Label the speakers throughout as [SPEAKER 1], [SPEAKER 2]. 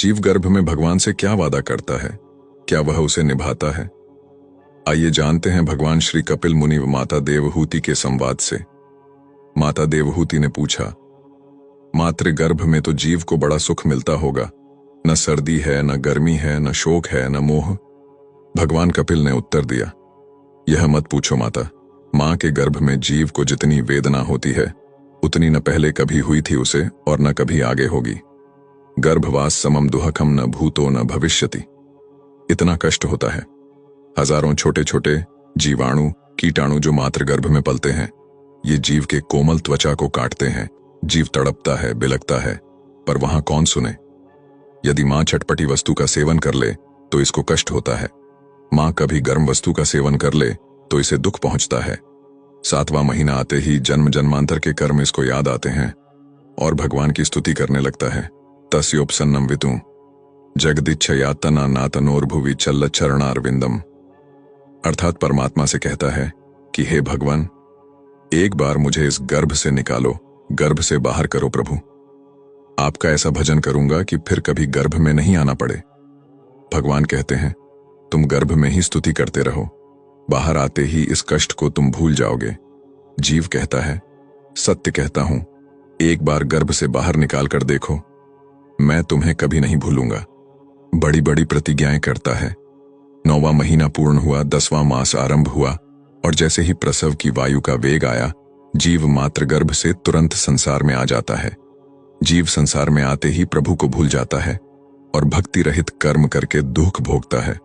[SPEAKER 1] जीव गर्भ में भगवान से क्या वादा करता है? क्या वह उसे निभाता है? आइए जानते हैं भगवान श्री कपिल मुनि व माता देवहूति के संवाद से। माता देवहूति ने पूछा, मातृ गर्भ में तो जीव को बड़ा सुख मिलता होगा, न सर्दी है, न गर्मी है, न शोक है, न मोह। भगवान कपिल ने उत्तर दिया, यह मत पूछो माता। मां के गर्भ में जीव को जितनी वेदना होती है उतनी न पहले कभी हुई थी उसे और न कभी आगे होगी। गर्भवास समम दुहकम न भूतो न भविष्यति। इतना कष्ट होता है। हजारों छोटे छोटे जीवाणु कीटाणु जो मातृ गर्भ में पलते हैं, ये जीव के कोमल त्वचा को काटते हैं। जीव तड़पता है, बिलखता है, पर वहां कौन सुने। यदि मां चटपटी वस्तु का सेवन कर ले तो इसको कष्ट होता है। मां कभी गर्म वस्तु का सेवन कर ले तो इसे दुख पहुंचता है। 7वां महीना आते ही जन्म जन्मांतर के कर्म इसको याद आते हैं और भगवान की स्तुति करने लगता है। तस्योपसन्नम वितु जगदिच्छयातना नातनोर्भुवि चल्ल चरणारविंदम। अर्थात परमात्मा से कहता है कि हे भगवान, एक बार मुझे इस गर्भ से निकालो, गर्भ से बाहर करो प्रभु। आपका ऐसा भजन करूंगा कि फिर कभी गर्भ में नहीं आना पड़े। भगवान कहते हैं, तुम गर्भ में ही स्तुति करते रहो, बाहर आते ही इस कष्ट को तुम भूल जाओगे। जीव कहता है, सत्य कहता हूं, एक बार गर्भ से बाहर निकाल कर देखो, मैं तुम्हें कभी नहीं भूलूंगा। बड़ी बड़ी प्रतिज्ञाएं करता है। 9वां महीना पूर्ण हुआ, 10वां मास आरंभ हुआ और जैसे ही प्रसव की वायु का वेग आया, जीव मातृ गर्भ से तुरंत संसार में आ जाता है। जीव संसार में आते ही प्रभु को भूल जाता है और भक्ति रहित कर्म करके दुख भोगता है।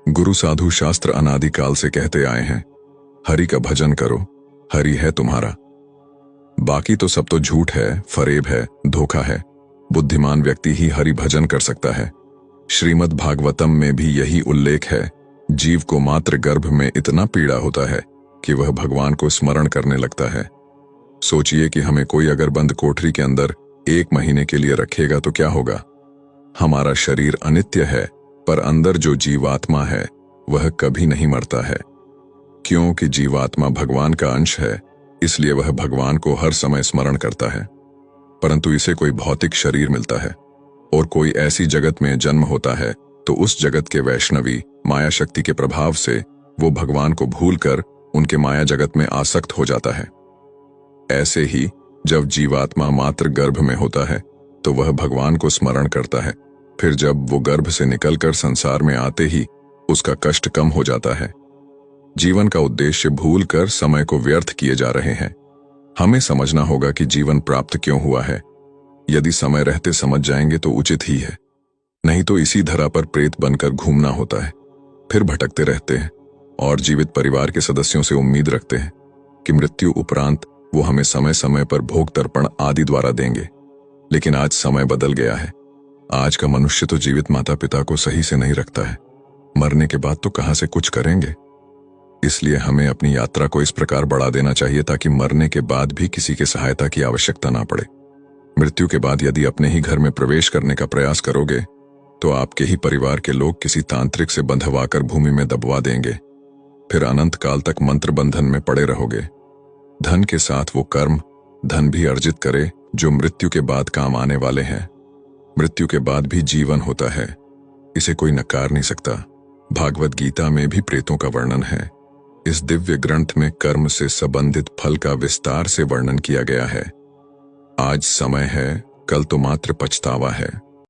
[SPEAKER 1] गुरु साधु शास्त्र अनादिकाल से कहते आए हैं, हरि का भजन करो, हरि है तुम्हारा। बाकी तो सब तो झूठ है, फरेब है, धोखा है। बुद्धिमान व्यक्ति ही हरि भजन कर सकता है। श्रीमद् भागवतम में भी यही उल्लेख है। जीव को मातृ गर्भ में इतना पीड़ा होता है कि वह भगवान को स्मरण करने लगता है। सोचिए कि हमें कोई अगर बंद कोठरी के अंदर 1 महीने के लिए रखेगा तो क्या होगा। हमारा शरीर अनित्य है, पर अंदर जो जीवात्मा है वह कभी नहीं मरता है। क्योंकि जीवात्मा भगवान का अंश है, इसलिए वह भगवान को हर समय स्मरण करता है। परंतु इसे कोई भौतिक शरीर मिलता है और कोई ऐसी जगत में जन्म होता है तो उस जगत के वैष्णवी माया शक्ति के प्रभाव से वो भगवान को भूलकर उनके माया जगत में आसक्त हो जाता है। ऐसे ही जब जीवात्मा मातृ गर्भ में होता है तो वह भगवान को स्मरण करता है। फिर जब वो गर्भ से निकलकर संसार में आते ही उसका कष्ट कम हो जाता है। जीवन का उद्देश्य भूलकर समय को व्यर्थ किए जा रहे हैं। हमें समझना होगा कि जीवन प्राप्त क्यों हुआ है। यदि समय रहते समझ जाएंगे तो उचित ही है, नहीं तो इसी धरा पर प्रेत बनकर घूमना होता है। फिर भटकते रहते हैं और जीवित परिवार के सदस्यों से उम्मीद रखते हैं कि मृत्यु उपरांत वो हमें समय समय पर भोग तर्पण आदि द्वारा देंगे। लेकिन आज समय बदल गया है। आज का मनुष्य तो जीवित माता पिता को सही से नहीं रखता है, मरने के बाद तो कहां से कुछ करेंगे। इसलिए हमें अपनी यात्रा को इस प्रकार बढ़ा देना चाहिए ताकि मरने के बाद भी किसी की सहायता की आवश्यकता ना पड़े। मृत्यु के बाद यदि अपने ही घर में प्रवेश करने का प्रयास करोगे तो आपके ही परिवार के लोग किसी तांत्रिक से बंधवाकर भूमि में दबवा देंगे। फिर अनंत काल तक मंत्र बंधन में पड़े रहोगे। धन के साथ वो कर्म धन भी अर्जित करे जो मृत्यु के बाद काम आने वाले हैं। मृत्यु के बाद भी जीवन होता है, इसे कोई नकार नहीं सकता। भागवत गीता में भी प्रेतों का वर्णन है। इस दिव्य ग्रंथ में कर्म से संबंधित फल का विस्तार से वर्णन किया गया है। आज समय है, कल तो मात्र पछतावा है।